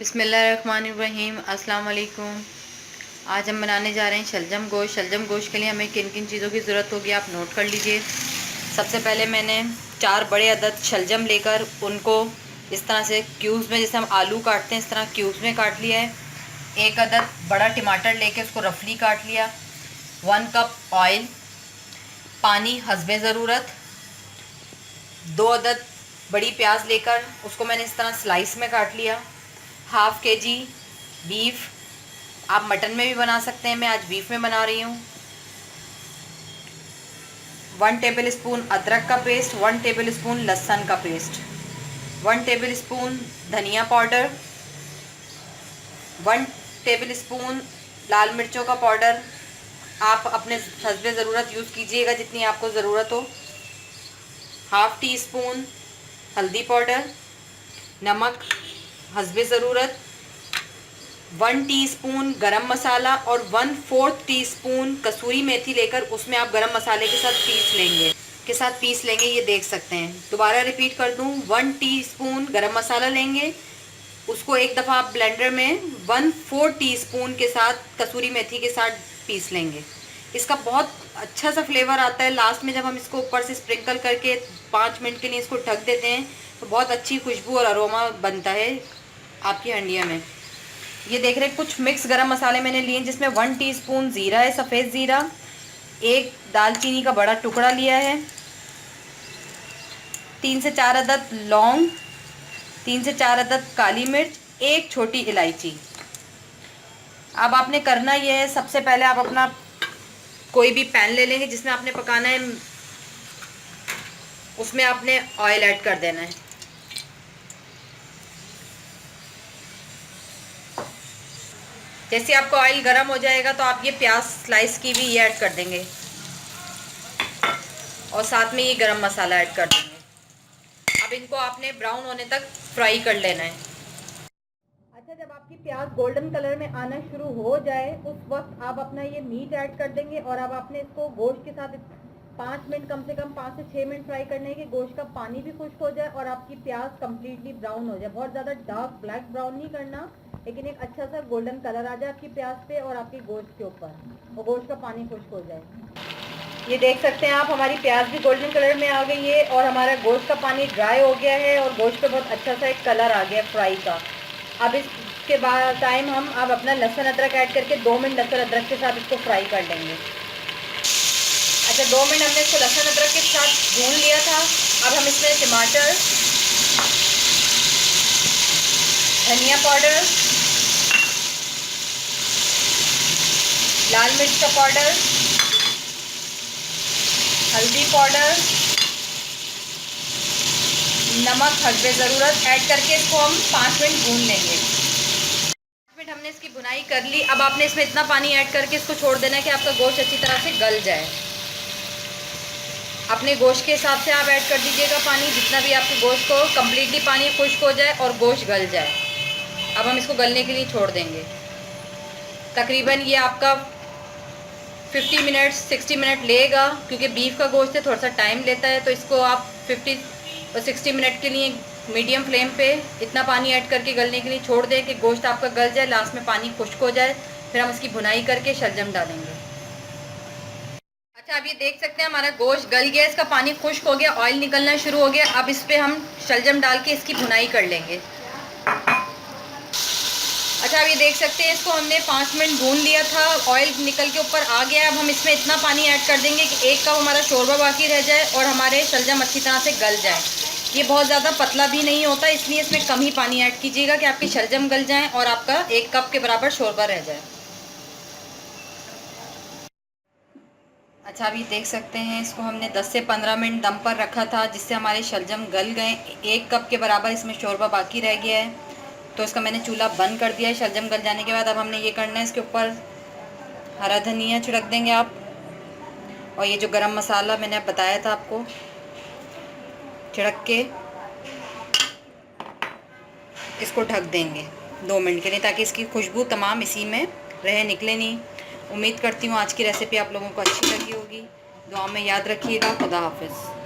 बिस्मिल्लाहिर्रहमानिर्रहीम। अस्सलाम वालेकुम। आज हम बनाने जा रहे हैं शलजम गोश्त। शलजम गोश्त के लिए हमें किन किन चीज़ों की ज़रूरत होगी आप नोट कर लीजिए। सबसे पहले मैंने 4 बड़े अदद शलजम लेकर उनको इस तरह से क्यूब्स में, जैसे हम आलू काटते हैं इस तरह क्यूब्स में काट लिया है। 1 अदद बड़ा टमाटर लेके उसको रफली काट लिया। 1 कप ऑयल, पानी हस्बे ज़रूरत। 2 अदद बड़ी प्याज लेकर उसको मैंने इस तरह स्लाइस में काट लिया। हाफ़ kg बीफ, आप मटन में भी बना सकते हैं, मैं आज बीफ में बना रही हूँ। 1 टेबल स्पून अदरक का पेस्ट, 1 टेबल स्पून लहसुन का पेस्ट, 1 टेबल स्पून धनिया पाउडर, 1 टेबल स्पून लाल मिर्चों का पाउडर। आप अपने हस्बे ज़रूरत यूज़ कीजिएगा जितनी आपको ज़रूरत हो। हाफ़ टी स्पून हल्दी पाउडर, नमक हस्बे ज़रूरत, 1 टीस्पून गरम मसाला और 1/4 टीस्पून कसूरी मेथी लेकर उसमें आप गरम मसाले के साथ पीस लेंगे। ये देख सकते हैं। दोबारा रिपीट कर दूं, 1 टीस्पून गरम मसाला लेंगे, उसको एक दफ़ा आप ब्लेंडर में 1/4 टीस्पून के साथ कसूरी मेथी के साथ पीस लेंगे। इसका बहुत अच्छा सा फ्लेवर आता है। लास्ट में जब हम इसको ऊपर से स्प्रिंकल करके 5 मिनट के लिए इसको ढक देते हैं तो बहुत अच्छी खुशबू और अरोमा बनता है आपकी हंडिया में। ये देख रहे हैं, कुछ मिक्स गरम मसाले मैंने लिए जिसमें 1 टीस्पून ज़ीरा है, सफ़ेद ज़ीरा, 1 दालचीनी का बड़ा टुकड़ा लिया है, 3 से 4 अदद लौंग, 3 से 4 अदद काली मिर्च, 1 छोटी इलायची। अब आपने करना ये है, सबसे पहले आप अपना कोई भी पैन ले लेंगे जिसमें आपने पकाना है, उसमें आपने ऑयल ऐड कर देना है। जैसे आपका ऑयल गर्म हो जाएगा तो आप ये प्याज स्लाइस की भी ये ऐड कर देंगे और साथ में ये गरम मसाला ऐड कर देंगे। अब इनको आपने ब्राउन होने तक फ्राई कर लेना है। अच्छा, जब आपकी प्याज गोल्डन कलर में आना शुरू हो जाए उस वक्त आप अपना ये मीट ऐड कर देंगे और अब आपने इसको गोश्त के साथ 5 मिनट, कम से कम 5 से 6 मिनट फ्राई करने है कि गोश्त का पानी भी खुश्क हो जाए और आपकी प्याज कम्प्लीटली ब्राउन हो जाए। बहुत ज़्यादा डार्क ब्लैक ब्राउन नहीं करना, लेकिन एक अच्छा सा गोल्डन कलर आ जाए आपकी प्याज पे और आपकी गोश्त के ऊपर, और गोश्त का पानी खुश्क हो जाए। ये देख सकते हैं आप, हमारी प्याज भी गोल्डन कलर में आ गई है और हमारा गोश्त का पानी ड्राई हो गया है और गोश्त पे बहुत अच्छा सा एक कलर आ गया फ्राई का। अब इसके बाद टाइम हम अब अपना लहसुन अदरक ऐड करके 2 मिनट लहसुन अदरक के साथ इसको फ्राई कर लेंगे। अच्छा, 2 मिनट हमने इसको लहसुन अदरक के साथ भून लिया था। अब हम इसमें टमाटर, धनिया पाउडर, लाल मिर्च का पाउडर, हल्दी पाउडर, नमक हस्बे ज़रूरत ऐड करके इसको हम 5 मिनट भून लेंगे। 5 मिनट हमने इसकी भुनाई कर ली। अब आपने इसमें इतना पानी ऐड करके इसको छोड़ देना है कि आपका गोश्त अच्छी तरह से गल जाए। अपने गोश्त के हिसाब से आप ऐड कर दीजिएगा पानी, जितना भी आपके गोश्त को कम्प्लीटली पानी खुश्क हो जाए और गोश्त गल जाए। अब हम इसको गलने के लिए छोड़ देंगे। तकरीबन ये आपका 50 मिनट 60 मिनट लेगा, क्योंकि बीफ का गोश्त है थोड़ा सा टाइम लेता है। तो इसको आप 50 और 60 मिनट के लिए मीडियम फ्लेम पे इतना पानी ऐड करके गलने के लिए छोड़ दें कि गोश्त आपका गल जाए, लास्ट में पानी खुश्क हो जाए। फिर हम इसकी भुनाई करके शलजम डालेंगे। अच्छा, आप ये देख सकते हैं हमारा गोश्त गल गया, इसका पानी खुश्क हो गया, ऑयल निकलना शुरू हो गया। अब इस पर हम शलजम डाल के इसकी भुनाई कर लेंगे। अच्छा, आप ये देख सकते हैं, इसको हमने 5 मिनट भून लिया था, ऑयल निकल के ऊपर आ गया। अब हम इसमें इतना पानी ऐड कर देंगे कि 1 कप हमारा शोरबा बाकी रह जाए और हमारे शलजम अच्छी तरह से गल जाए। ये बहुत ज़्यादा पतला भी नहीं होता, इसलिए इसमें कम ही पानी ऐड कीजिएगा कि आपकी शलजम गल जाएँ और आपका 1 कप के बराबर शोरबा रह जाए। अच्छा, आप ये देख सकते हैं, इसको हमने 10 से 15 मिनट दम पर रखा था, जिससे हमारे शलजम गल गए। 1 कप के बराबर इसमें शोरबा बाकी रह गया है, तो इसका मैंने चूल्हा बंद कर दिया है। शलजम गल जाने के बाद अब हमने ये करना है, इसके ऊपर हरा धनिया छिड़क देंगे आप, और ये जो गरम मसाला मैंने बताया था आपको, छिड़क के इसको ढक देंगे 2 मिनट के लिए, ताकि इसकी खुशबू तमाम इसी में रहे, निकले नहीं। उम्मीद करती हूँ आज की रेसिपी आप लोगों को अच्छी लगी होगी। दुआ में याद रखिएगा। खुदा हाफिज़।